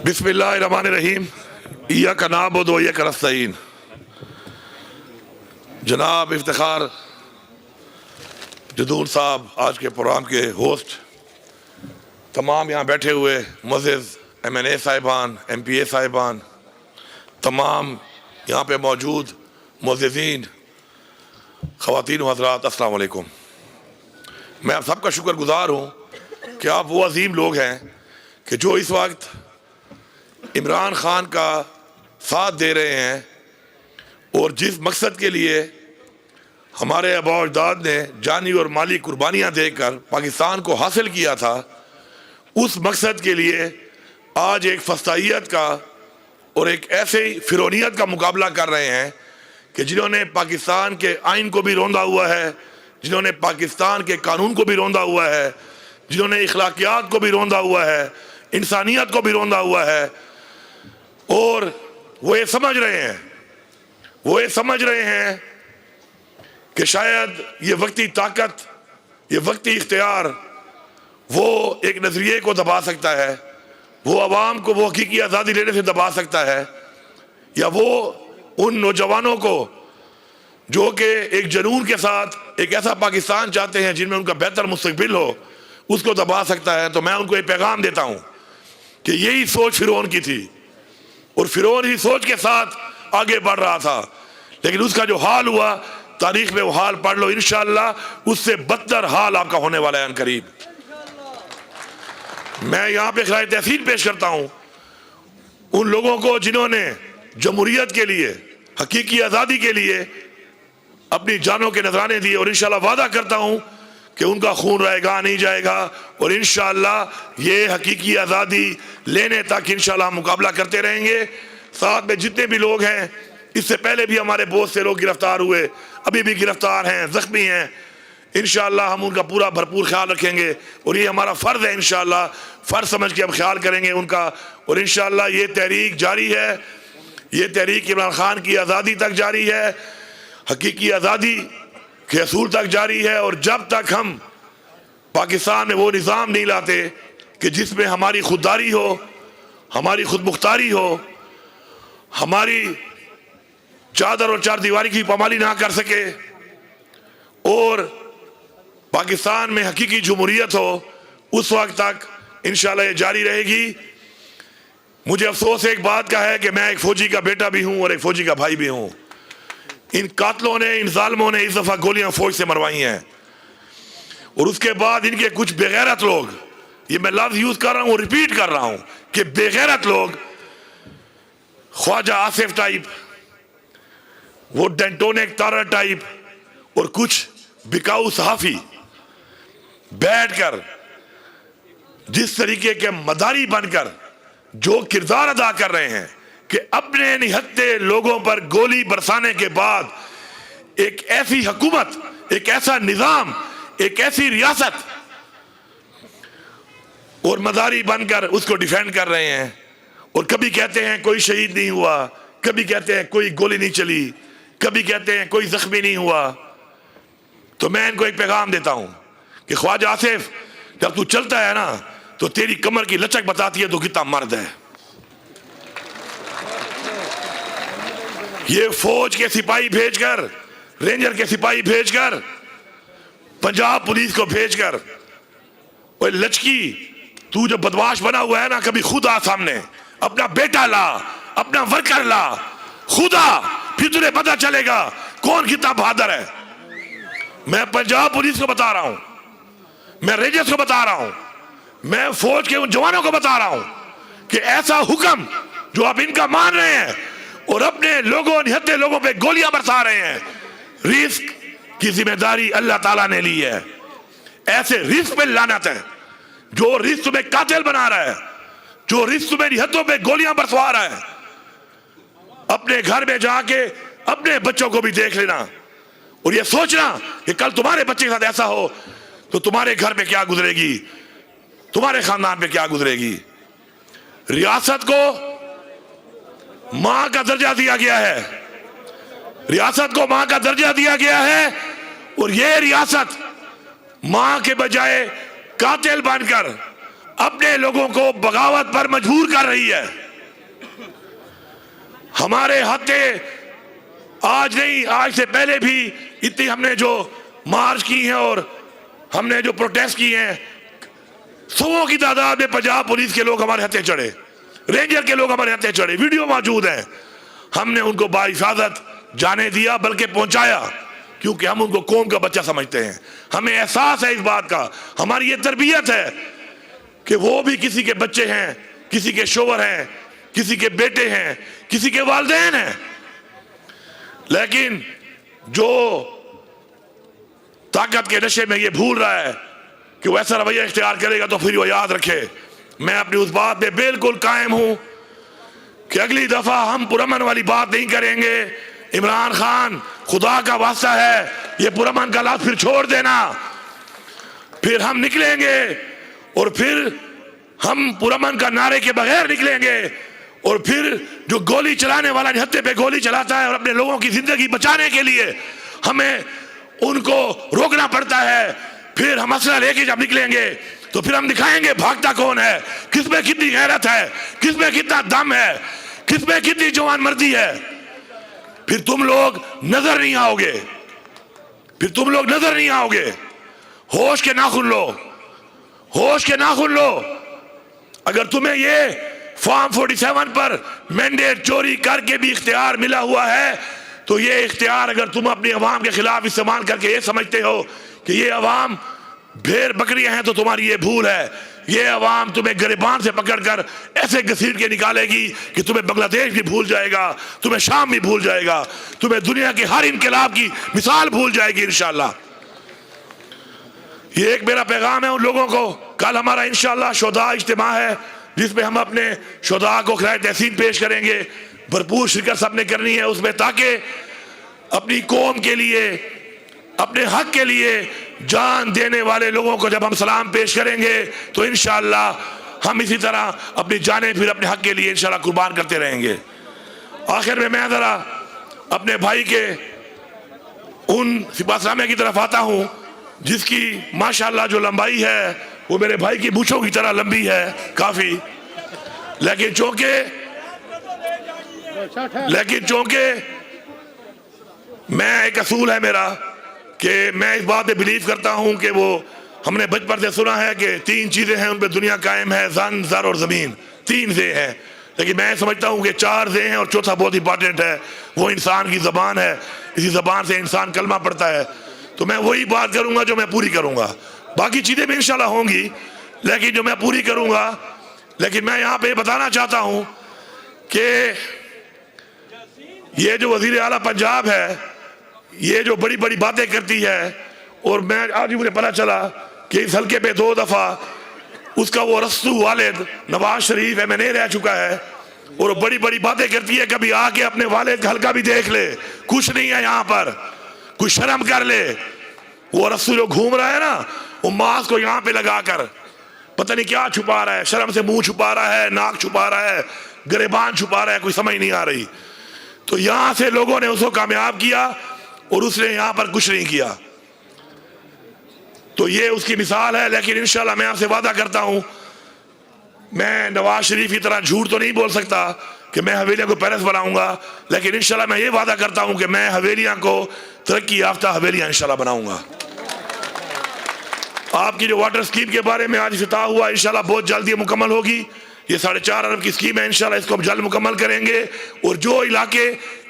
बिस्मिल्लाहिर्रहमानिर्रहीम। इय्याका नअबुदु व इय्याका नस्तईन। जनाब इफ्तिखार जदूर साहब, आज के प्रोग्राम के होस्ट, तमाम यहाँ बैठे हुए मुअज़्ज़िज़ MNA साहिबान, MPA साहिबान, तमाम यहाँ पे मौजूद मुअज़्ज़िज़ीन, ख़वातीन व हज़रात, अस्सलाम वालेकुम। मैं आप सबका शुक्रगुज़ार हूँ कि आप वो अजीम लोग हैं कि जो इस वक्त इमरान खान का साथ दे रहे हैं और जिस मकसद के लिए हमारे आबा अजदाद ने जानी और माली कुर्बानियाँ देकर पाकिस्तान को हासिल किया था, उस मकसद के लिए आज एक फस्तायत का और एक ऐसे ही फिरौनियत का मुकाबला कर रहे हैं कि जिन्होंने पाकिस्तान के आइन को भी रौंदा हुआ है, जिन्होंने पाकिस्तान के कानून को भी रौंदा हुआ है, जिन्होंने इखलाकियात को भी रौंदा हुआ है, इंसानियत को भी रौंदा हुआ है। और वो ये समझ रहे हैं कि शायद ये वक्ती ताकत, ये वक्ती इख्तियार वो एक नज़रिए को दबा सकता है, वो अवाम को वो हकीकी आज़ादी लेने से दबा सकता है, या वो उन नौजवानों को जो कि एक जुनून के साथ एक ऐसा पाकिस्तान चाहते हैं जिनमें उनका बेहतर मुस्तकबिल हो, उसको दबा सकता है। तो मैं उनको एक पैगाम देता हूँ कि यही सोच फिरौन की थी और फिरौन ही सोच के साथ आगे बढ़ रहा था, लेकिन उसका जो हाल हुआ, तारीख में वो हाल पढ़ लो, इंशाअल्लाह उससे बदतर हाल आपका होने वाला है अनकरीब। मैं यहाँ पे खिराए तहसीन पेश करता हूँ उन लोगों को जिन्होंने जमहूरियत के लिए, हकीकी आज़ादी के लिए अपनी जानों के नजराने दिए, और इंशाअल्लाह वादा करता हूँ कि उनका खून रहेगा नहीं जाएगा, और इंशाअल्लाह ये हकीकी आज़ादी लेने तक इंशाअल्लाह हम मुकाबला करते रहेंगे। साथ में जितने भी लोग हैं, इससे पहले भी हमारे बहुत से लोग गिरफ्तार हुए, अभी भी गिरफ्तार हैं, ज़ख्मी हैं, इंशाअल्लाह हम उनका पूरा भरपूर ख्याल रखेंगे और ये हमारा फ़र्ज़ है। इंशाअल्लाह फ़र्ज़ समझ के हम ख्याल करेंगे उनका, और इंशाअल्लाह ये तहरीक जारी है, ये तहरीक इमरान खान की आज़ादी तक जारी है, हकीकी आज़ादी के असूल तक जारी है। और जब तक हम पाकिस्तान में वो निज़ाम नहीं लाते कि जिसमें हमारी खुददारी हो, हमारी खुद मुख्तारी हो, हमारी चादर और चार दीवारी की पामाली ना कर सके और पाकिस्तान में हकीकी जमहूरियत हो, उस वक्त तक इंशाअल्लाह ये जारी रहेगी। मुझे अफसोस एक बात का है कि मैं एक फौजी का बेटा भी हूँ और एक फौजी का भाई भी हूँ। इन कातलों ने, इन जालिमों ने इस दफ़ा गोलियां फौज से मरवाई हैं, और उसके बाद इनके कुछ बेगैरत लोग, ये मैं लफ्ज़ यूज़ कर रहा हूँ, रिपीट कर रहा हूँ कि बेगैरत लोग, ख्वाजा आसिफ टाइप, वो डेंटोने तारा टाइप और कुछ बिकाऊ सहाफ़ी बैठकर जिस तरीके के मदारी बनकर जो किरदार अदा कर रहे हैं कि अपने निहत्ते लोगों पर गोली बरसाने के बाद एक ऐसी हुकूमत, एक ऐसा निजाम, एक ऐसी रियासत और मदारी बनकर उसको डिफेंड कर रहे हैं। और कभी कहते हैं कोई शहीद नहीं हुआ, कभी कहते हैं कोई गोली नहीं चली, कभी कहते हैं कोई जख्मी नहीं हुआ। तो मैं इनको एक पैगाम देता हूं कि ख्वाजा आसिफ, जब तू चलता है ना तो तेरी कमर की लचक बताती है तो कितना मर्द है। ये फौज के सिपाही भेजकर, रेंजर के सिपाही भेजकर, पंजाब पुलिस को भेजकर, ओए लचकी, तू जो बदमाश बना हुआ है ना, कभी खुद आ सामने, अपना बेटा ला, अपना वर्कर ला, खुदा, फिर तुझे पता चलेगा कौन कितना बहादुर है। मैं पंजाब पुलिस को बता रहा हूं, मैं रेंजर्स को बता रहा हूं, मैं फौज के उन जवानों को बता रहा हूं कि ऐसा हुक्म जो आप इनका मान रहे हैं और अपने लोगों, निहत्ते लोगों पे गोलियां बरसा रहे हैं, रिस्क की जिम्मेदारी अल्लाह ताला ने ली है। ऐसे रिस्क पे लानत है जो रिस्क में कातिल बना रहा है, जो रिस्क में निहत्तों पे गोलियां बरसवा रहा है। अपने घर में जाके अपने बच्चों को भी देख लेना और ये सोचना कि कल तुम्हारे बच्चे के साथ ऐसा हो तो तुम्हारे घर में क्या गुजरेगी, तुम्हारे खानदान पे क्या गुजरेगी। रियासत को मां का दर्जा दिया गया है, रियासत को मां का दर्जा दिया गया है, और यह रियासत मां के बजाय कातिल बनकर अपने लोगों को बगावत पर मजबूर कर रही है। हमारे हत्या आज नहीं, आज से पहले भी इतनी हमने जो मार्च की हैं और हमने जो प्रोटेस्ट की हैं, सौों की तादाद में पंजाब पुलिस के लोग हमारे हत्थे चढ़े, रेंजर के लोग हमारे हत्थे चढ़े, वीडियो मौजूद है। हमने उनको बाइफाजत जाने दिया, बल्कि पहुंचाया, क्योंकि हम उनको कौम का बच्चा समझते हैं। हमें एहसास है इस बात का, हमारी ये तरबियत है कि वो भी किसी के बच्चे हैं, किसी के शोहर हैं, किसी के बेटे हैं, किसी के वालिदैन हैं। लेकिन जो ताकत के नशे में ये भूल रहा है कि वैसा रवैया इख्तियार करेगा तो फिर वो याद रखे, मैं अपनी उस बात पे बिल्कुल कायम हूं कि अगली दफा हम पुरअमन वाली बात नहीं करेंगे। इमरान खान, खुदा का वास्ता है, ये पुरअमन का लफ्ज़ फिर छोड़ देना, फिर हम निकलेंगे और फिर हम पुरअमन का नारे के बगैर निकलेंगे। और फिर जो गोली चलाने वाला हत्थे पे गोली चलाता है और अपने लोगों की जिंदगी बचाने के लिए हमें उनको रोकना पड़ता है, फिर हम असला लेके जब निकलेंगे तो फिर हम दिखाएंगे भागता कौन है, किसमें कितनी गैरत है, किसमें कितना दम है, किसमें कितनी जवान मर्दी है। फिर तुम लोग नजर नहीं आओगे, फिर तुम लोग नजर नहीं आओगे। होश के नाखून लो, होश के नाखून लो। अगर तुम्हें ये फॉर्म 47 पर मैंडेट चोरी करके भी इख्तियार मिला हुआ है, तो ये इख्तियार अगर तुम अपनी अवाम के खिलाफ इस्तेमाल करके ये समझते हो कि ये अवाम भेड़ बकरियां हैं, तो तुम्हारी ये भूल है। ये अवाम तुम्हें गिरबान से पकड़कर ऐसे घसीट के निकालेगी कि तुम्हें बांग्लादेश भी भूल जाएगा, तुम्हें शाम भी भूल जाएगा, तुम्हें दुनिया के हर इनकलाब की मिसाल भूल जाएगी इंशाअल्लाह। ये एक मेरा पैगाम है उन लोगों को। कल हमारा इंशाअल्लाह शुहदा इज्तिमा है, जिसमें हम अपने शुहदा को खिराए तहसीन पेश करेंगे। भरपूर शिरकत सबने करनी है उसमें, ताकि अपनी कौम के लिए, अपने हक के लिए जान देने वाले लोगों को जब हम सलाम पेश करेंगे तो इंशाअल्लाह हम इसी तरह अपनी जानें फिर अपने हक के लिए इंशाअल्लाह कुर्बान करते रहेंगे। आखिर में मैं जरा अपने भाई के उन सिपाहसामे की तरफ आता हूं जिसकी माशाअल्लाह जो लंबाई है वो मेरे भाई की मूंछों की तरह लंबी है काफी, लेकिन चूंकि मैं, एक असूल है मेरा कि मैं इस बात पे बिलीव करता हूं कि वो हमने बचपन से सुना है कि 3 चीजें हैं उन पे दुनिया कायम है, जन, जर और जमीन। 3 जे हैं, लेकिन मैं समझता हूं कि 4 जे हैं और चौथा बहुत इंपॉर्टेंट है, वो इंसान की जबान है। इसी जबान से इंसान कलमा पढ़ता है। तो मैं वही बात करूंगा जो मैं पूरी करूंगा, बाकी चीजें भी इंशाल्लाह होंगी, लेकिन जो मैं पूरी करूंगा। लेकिन मैं यहाँ पे बताना चाहता हूं कि ये जो वजीर आला पंजाब है, ये जो बड़ी बड़ी बातें करती है, और मैं आज ही मुझे पता चला कि इस हल्के पे 2 दफा उसका वो रस्तू वालिद नवाज शरीफ MNA रह चुका है, और बड़ी बड़ी बातें करती है। कभी आके अपने वालिद का हल्का भी देख ले, कुछ नहीं है यहाँ पर, कुछ शर्म कर ले। वो रस्तू जो घूम रहा है ना, वो मास्क को यहाँ पे लगाकर पता नहीं क्या छुपा रहा है, शर्म से मुंह छुपा रहा है, नाक छुपा रहा है, गिरेबान छुपा रहा है, कोई समझ नहीं आ रही। तो यहां से लोगों ने उसको कामयाब किया और उसने यहां पर कुछ नहीं किया। तो ये उसकी मिसाल है। लेकिन इंशाल्लाह मैं आपसे वादा करता हूं, मैं नवाज शरीफ की तरह झूठ तो नहीं बोल सकता कि मैं हवेलियां को पैलेस बनाऊंगा, लेकिन इंशाल्लाह मैं ये वादा करता हूं कि मैं हवेलियां को तरक्की याफ्ता हवेलियां इंशाल्लाह बनाऊंगा। आपकी जो वाटर स्कीम के बारे में आज इफ्तिताह हुआ, इंशाल्लाह बहुत जल्द ये मुकम्मल होगी। ये 4.5 अरब की स्कीम है, इंशाल्लाह इसको हम जल्द मुकम्मल करेंगे। और जो इलाके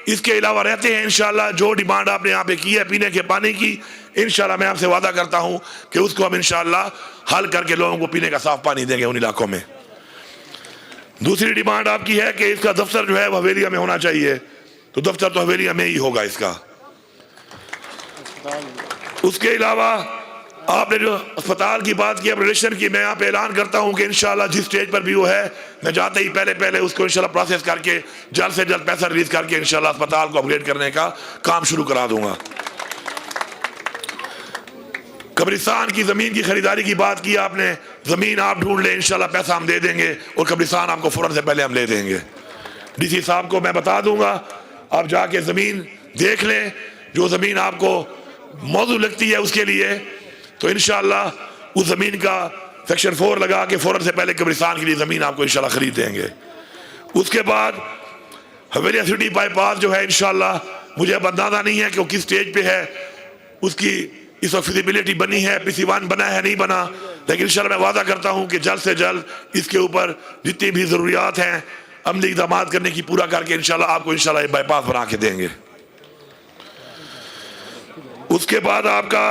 इसके अलावा रहते हैं, इंशाल्लाह जो डिमांड आपने यहाँ पे की है पीने के पानी की, इंशाल्लाह मैं आपसे वादा करता हूँ कि उसको हम इंशाल्लाह हल करके लोगों को पीने का साफ पानी देंगे उन इलाकों में। दूसरी डिमांड आपकी है कि इसका दफ्तर जो है वो हवेलिया में होना चाहिए, तो दफ्तर तो हवेलिया में ही होगा इसका। उसके अलावा आपने जो अस्पताल की बात की, अपग्रेडेशन की, मैं यहाँ पे ऐलान करता हूँ कि इंशाल्लाह जिस स्टेज पर भी वो है, मैं जाते ही पहले उसको इंशाल्लाह प्रोसेस करके जल्द से जल्द पैसा रिलीज करके इंशाल्लाह अस्पताल को अपग्रेड करने का काम शुरू करा दूंगा। कब्रिस्तान की जमीन की खरीदारी की बात की आपने, जमीन आप ढूंढ ले, इंशाल्लाह पैसा हम दे देंगे और कब्रिस्तान आपको फौरन से पहले हम ले देंगे। DC साहब को मैं बता दूंगा, आप जाके जमीन देख लें, जो जमीन आपको मौजूद लगती है उसके लिए, तो इंशाअल्लाह उस जमीन का सेक्शन 4 लगा के फौरन से पहले कब्रिस्तान के लिए ज़मीन आपको इंशाल्लाह खरीद देंगे। उसके बाद हवेलिया सिटी बाईपास जो है इंशाल्लाह, मुझे अब अंदाजा नहीं है कि वो किस स्टेज पे है, उसकी इस वक्त फिजिबिलिटी बनी है, PC1 बना है नहीं बना, लेकिन इंशाल्लाह मैं वादा करता हूं कि जल्द से जल्द इसके ऊपर जितनी भी ज़रूरियात हैं अमली इक़दाम करने की पूरा करके इंशाल्लाह आपको इंशाल्लाह बाईपास बना के देंगे। उसके बाद आपका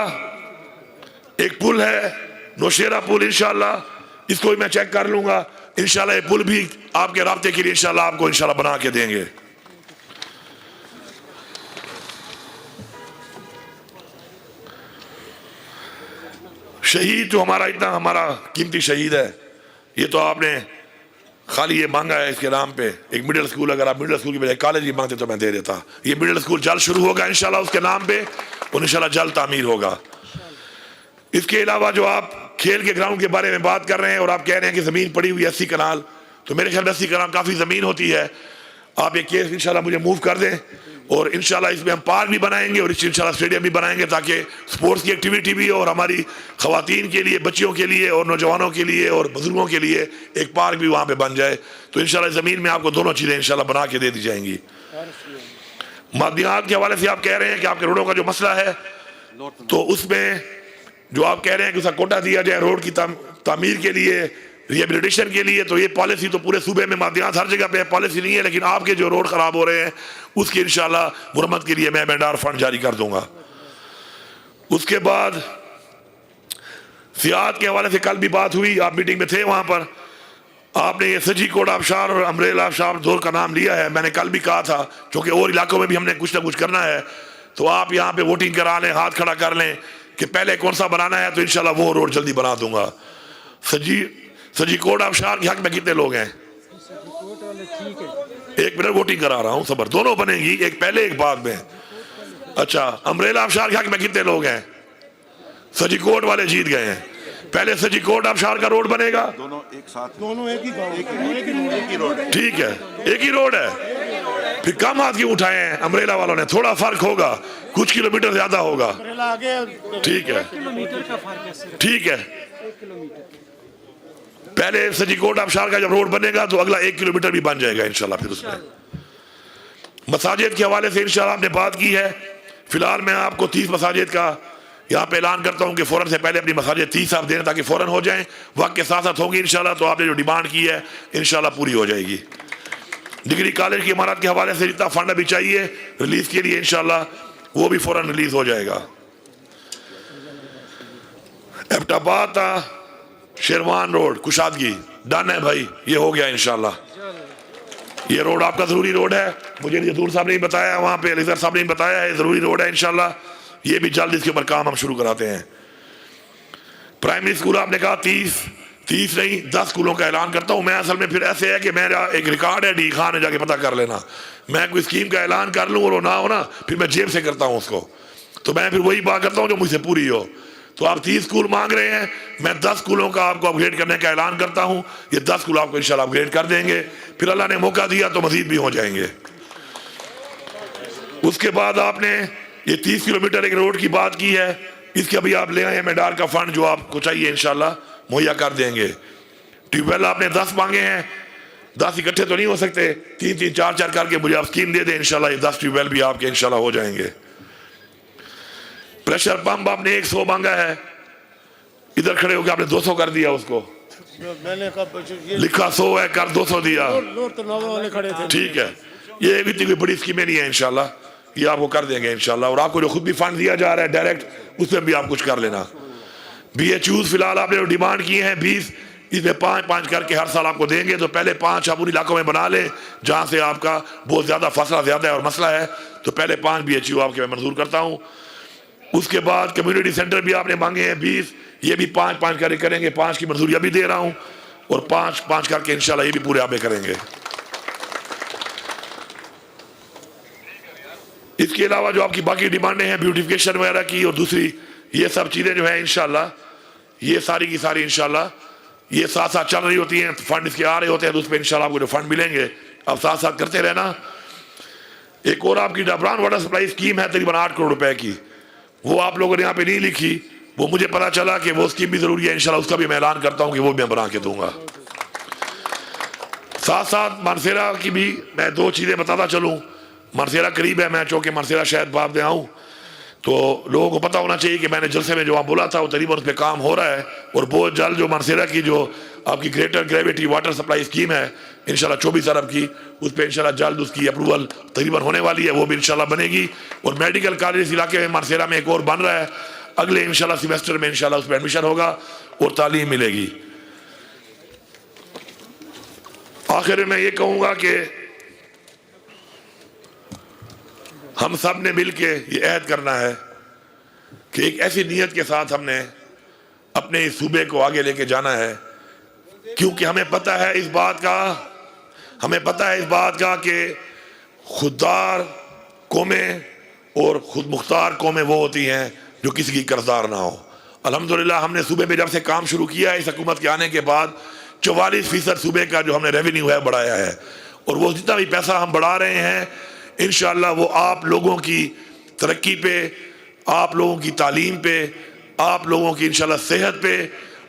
एक पुल है नौशेरा पुल, इंशाल्लाह इसको भी मैं चेक कर लूंगा, इंशाल्लाह ये पुल भी आपके रास्ते के लिए इंशाल्लाह आपको इंशाल्लाह बना के देंगे। शहीद जो हमारा इतना हमारा कीमती शहीद है, ये तो आपने खाली ये मांगा है इसके नाम पे एक मिडिल स्कूल, अगर आप मिडिल स्कूल की बजाय कॉलेज ही मांगते तो मैं दे देता। ये मिडिल स्कूल जल्द शुरू होगा इंशाल्लाह उसके नाम पे, और इंशाल्लाह जल्द तामीर होगा। इसके अलावा जो आप खेल के ग्राउंड के बारे में बात कर रहे हैं और आप कह रहे हैं कि ज़मीन पड़ी हुई है 80 कनाल, तो मेरे ख्याल में 80 कनाल काफ़ी ज़मीन होती है। आप ये केस इंशाल्लाह मुझे मूव कर दें, और इंशाल्लाह इसमें हम पार्क भी बनाएंगे और इंशाल्लाह स्टेडियम भी बनाएंगे, ताकि स्पोर्ट्स की एक्टिविटी भी हो और हमारी ख़वातीन के लिए, बच्चियों के लिए और नौजवानों के लिए और बुजुर्गों के लिए एक पार्क भी वहाँ पे बन जाए। तो इंशाल्लाह ज़मीन में आपको दोनों चीज़ें इंशाल्लाह बना के दे दी जाएंगी। मादियात के हवाले से आप कह रहे हैं कि आपके रोडों का जो मसला है, तो उसमें जो आप कह रहे हैं कि उसका कोटा दिया जाए रोड की तामीर के लिए, रिहेबिलिटेशन के लिए, तो ये पॉलिसी तो पूरे सूबे में मादियात हर जगह पे पॉलिसी नहीं है, लेकिन आपके जो रोड ख़राब हो रहे हैं उसकी इंशाल्लाह मुरम्मत के लिए मैं मेडार फंड जारी कर दूंगा। उसके बाद सियाहत के हवाले से कल भी बात हुई, आप मीटिंग में थे, वहाँ पर आपने ये सजी कोट आबशार और अम्ब्रेला आबशार दो का नाम लिया है। मैंने कल भी कहा था क्योंकि और इलाकों में भी हमने कुछ ना कुछ करना है, तो आप यहाँ पे वोटिंग करा लें, हाथ खड़ा कर लें कि पहले कौन सा बनाना है, तो इंशाल्लाह वो रोड जल्दी बना दूंगा। सजी कोट आबशार के हक में कितने लोग हैं? एक मिनट वोटिंग करा रहा हूँ, सबर, दोनों बनेगी, एक पहले एक बाद में। अच्छा, अम्ब्रेला आबशार के हक में कितने लोग हैं? सजी कोट वाले जीत गए हैं। पहले सजी कोट आबशार का रोड बनेगा, दोनों एक साथ, दोनों एक ही रोड, ठीक है, एक ही रोड है। फिर कम हाथ क्यों उठाए हैं अम्ब्रेला वालों ने? थोड़ा फर्क होगा, कुछ किलोमीटर ज्यादा होगा, ठीक है, ठीक है। पहले सजी कोट आबशार का जब रोड बनेगा तो अगला 1 किलोमीटर भी बन जाएगा इंशाल्लाह। फिर उसमें मसाजिद के हवाले से इंशाल्लाह आपने बात की है। फिलहाल मैं आपको 30 मसाजिद का यहाँ पे ऐलान करता हूँ कि फ़ौरन से पहले अपनी मसाजिद 30 आप दें ताकि फ़ौरन हो जाएं, वक्त के साथ साथ होंगी इंशाल्लाह। तो आपने जो डिमांड की है इंशाल्लाह पूरी हो जाएगी। डिग्री कॉलेज की इमारत के हवाले से जितना फंड अभी चाहिए रिलीज के लिए इंशाल्लाह वो भी फ़ौरन रिलीज हो जाएगा। एबटाबाद शेरवान रोड कुशादगी डन है भाई, ये हो गया इंशाल्लाह। ये रोड आपका ज़रूरी रोड है, मुझे जदूर साहब ने बताया, वहाँ पे अलीज़र साहब ने बताया है, ज़रूरी रोड है इंशाल्लाह। ये भी जल्द इसके ऊपर काम हम शुरू कराते हैं। प्राइमरी स्कूल आपने कहा 30 नहीं 10 स्कूलों का ऐलान करता हूँ मैं। असल में फिर ऐसे है कि मेरा एक रिकॉर्ड है, डी खान है, जाके पता कर लेना। मैं कोई स्कीम का ऐलान कर लूँ और वो ना हो ना, फिर मैं जेब से करता हूँ उसको, तो मैं फिर वही बात करता हूँ जो मुझसे पूरी हो। तो आप 30 स्कूल मांग रहे हैं, मैं 10 स्कूलों का आपको अपग्रेड करने का ऐलान करता हूँ। ये 10 स्कूल आपको इंशाल्लाह अपग्रेड कर देंगे, फिर अल्लाह ने मौका दिया तो मजीद भी हो जाएंगे। उसके बाद आपने ये 30 किलोमीटर एक रोड की बात की है, इसके अभी आप ले आए मेडार का फंड जो आपको चाहिए इंशाल्लाह मुहैया कर देंगे। ट्यूबवेल आपने 10 मांगे हैं, 10 इकट्ठे तो नहीं हो सकते, 3-3 4-4 करके मुझे आप स्कीम दे दें इंशाल्लाह। ये 10 ट्यूबवेल भी आपके इंशाल्लाह हो जाएंगे। प्रेशर पंप आपने 100 मांगा है, इधर खड़े होकर आपने 200 कर दिया उसको, मैंने लिखा 100 है, कर 200 दिया, ठीक है। ये इतनी कोई बड़ी स्कीमें नहीं है इंशाल्लाह, ये आपको कर देंगे इंशाल्लाह। और आपको जो खुद भी फंड दिया जा रहा है डायरेक्ट, उसमें भी आप कुछ कर लेना। BHUs फिलहाल आपने जो डिमांड किए हैं 20, इसमें 5-5 करके हर साल आपको देंगे। तो पहले 5 आप उन इलाकों में बना लें जहाँ से आपका बहुत ज़्यादा फसला ज़्यादा है और मसला है, तो पहले 5 BHU आपके मैं मंजूर करता हूँ। उसके बाद कम्युनिटी सेंटर भी आपने मांगे हैं 20, ये भी 5-5 करके करेंगे। 5 की मंजूरी अभी दे रहा हूँ और 5-5 करके इंशाल्लाह ये भी पूरे आप करेंगे। इसके अलावा जो आपकी बाकी डिमांडें हैं ब्यूटिफिकेशन वगैरह की और दूसरी ये सब चीज़ें जो है इंशाल्लाह, ये सारी की सारी इंशाल्लाह ये साथ साथ चल रही होती हैं। फंड इसके आ रहे होते हैं तो उस पर इंशाल्लाह आपको जो फंड मिलेंगे आप साथ साथ करते रहना। एक और आपकी डबरान वाटर सप्लाई स्कीम है तकरीबन 8 करोड़ रुपए की, वो आप लोगों ने यहाँ पे नहीं लिखी, वो मुझे पता चला कि वो स्कीम भी ज़रूरी है, इंशाल्लाह उसका भी मैं ऐलान करता हूँ कि वो भी मैं बना के दूंगा। साथ साथ मानसेरा की भी मैं दो चीज़ें बताता चलूँ। मानसेरा करीब है, मैं चूँकि मानसेरा शायद बाद में आऊँ तो लोगों को पता होना चाहिए कि मैंने जलसे में जो वहाँ बोला था वो तकरीबन उस पर काम हो रहा है। और बहुत जल्द जो मानसेरा की जो आपकी greater gravity water supply scheme है इंशाल्लाह 24 अरब की, उस पर इंशाल्लाह जल्द उसकी अप्रूवल तकरीबन होने वाली है, वो भी इंशाल्लाह बनेगी। और मेडिकल कॉलेज इस इलाके में मानसेरा में एक और बन रहा है, अगले इंशाल्लाह सेमेस्टर में इंशाल्लाह उस पर एडमिशन होगा और तालीम मिलेगी। आखिर में ये कहूँगा कि हम सब ने मिल के ये अहद करना है कि एक ऐसी नीयत के साथ हमने अपने इस सूबे को आगे लेके जाना है, क्योंकि हमें पता है इस बात का कि खुददार कौमें और खुद मुख्तार कौमें वो होती हैं जो किसी की कर्जदार ना हो। अल्हम्दुलिल्लाह हमने सूबे में जब से काम शुरू किया इस हुकूमत के आने के बाद 44% सूबे का जो हमने रेवेन्यू है बढ़ाया है। और वो जितना भी पैसा हम बढ़ा रहे हैं इंशाअल्लाह वो आप लोगों की तरक्की पे, आप लोगों की तालीम पे, आप लोगों की इंशाअल्लाह सेहत पे,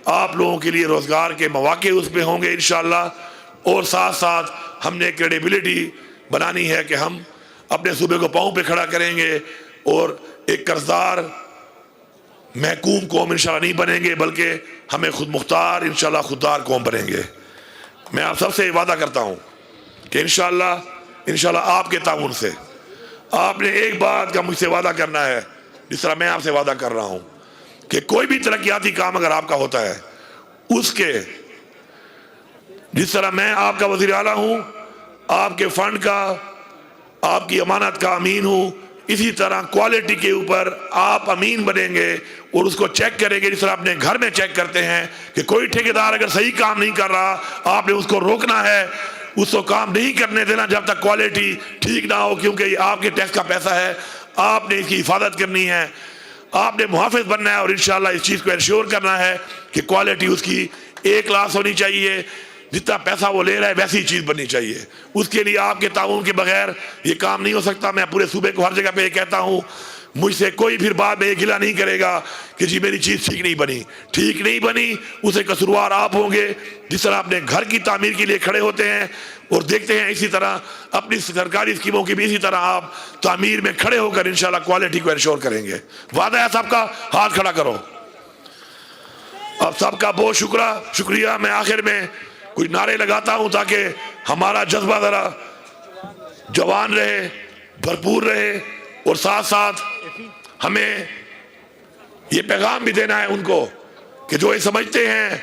आप लोगों के लिए रोज़गार के मौके उस पे होंगे इंशाअल्लाह। और साथ साथ हमने क्रेडिबिलिटी बनानी है कि हम अपने सूबे को पाँव पे खड़ा करेंगे और एक कर्जदार महकूम कौम इंशाअल्लाह नहीं बनेंगे, बल्कि हमें खुद मुख्तार इंशाअल्लाह खुददार कौम बनेंगे। मैं आप सबसे वादा करता हूँ कि इंशाअल्लाह आपके ताउन से आपने एक बात का मुझसे वादा करना है, जिस तरह मैं आपसे वादा कर रहा हूँ कि कोई भी तरक्याती काम अगर आपका होता है उसके, जिस तरह मैं आपका वज़ीर आला हूँ, आपके फंड का, आपकी अमानत का अमीन हूँ, इसी तरह क्वालिटी के ऊपर आप अमीन बनेंगे और उसको चेक करेंगे। जिस तरह अपने घर में चेक करते हैं कि कोई ठेकेदार अगर सही काम नहीं कर रहा आपने उसको रोकना है, उसको काम नहीं करने देना जब तक क्वालिटी ठीक ना हो, क्योंकि ये आपके टैक्स का पैसा है, आपने इसकी हिफाजत करनी है, आपने मुहाफिज बनना है और इंशाअल्लाह इस चीज़ को इंश्योर करना है कि क्वालिटी उसकी एक क्लास होनी चाहिए, जितना पैसा वो ले रहा है वैसी चीज़ बननी चाहिए। उसके लिए आपके ताउन के बगैर ये काम नहीं हो सकता। मैं पूरे सूबे को हर जगह पे ये कहता हूँ, मुझसे कोई फिर बाद में ये गिला नहीं करेगा कि जी मेरी चीज़ ठीक नहीं बनी, उसे कसूरवार आप होंगे। जिस तरह अपने घर की तामीर के लिए खड़े होते हैं और देखते हैं, इसी तरह अपनी सरकारी स्कीमों की भी इसी तरह आप तामीर में खड़े होकर इंशाल्लाह क्वालिटी को इंश्योर करेंगे। वादा है सबका, हाथ खड़ा करो। अब सबका बहुत शुक्रिया। मैं आखिर में कुछ नारे लगाता हूं ताकि हमारा जज्बा जरा जवान रहे, भरपूर रहे, और साथ साथ हमें ये पैगाम भी देना है उनको कि जो ये समझते हैं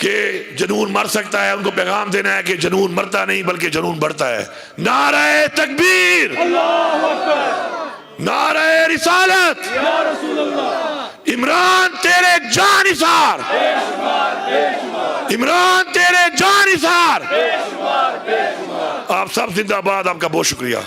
कि जुनून मर सकता है, उनको पैगाम देना है कि जुनून मरता नहीं बल्कि जुनून बढ़ता है। नारे तकबीर, नारे रिसालत, इमरान तेरे जानिसार, इमरान तेरे जानिसार। आप सब जिंदाबाद। आपका बहुत शुक्रिया।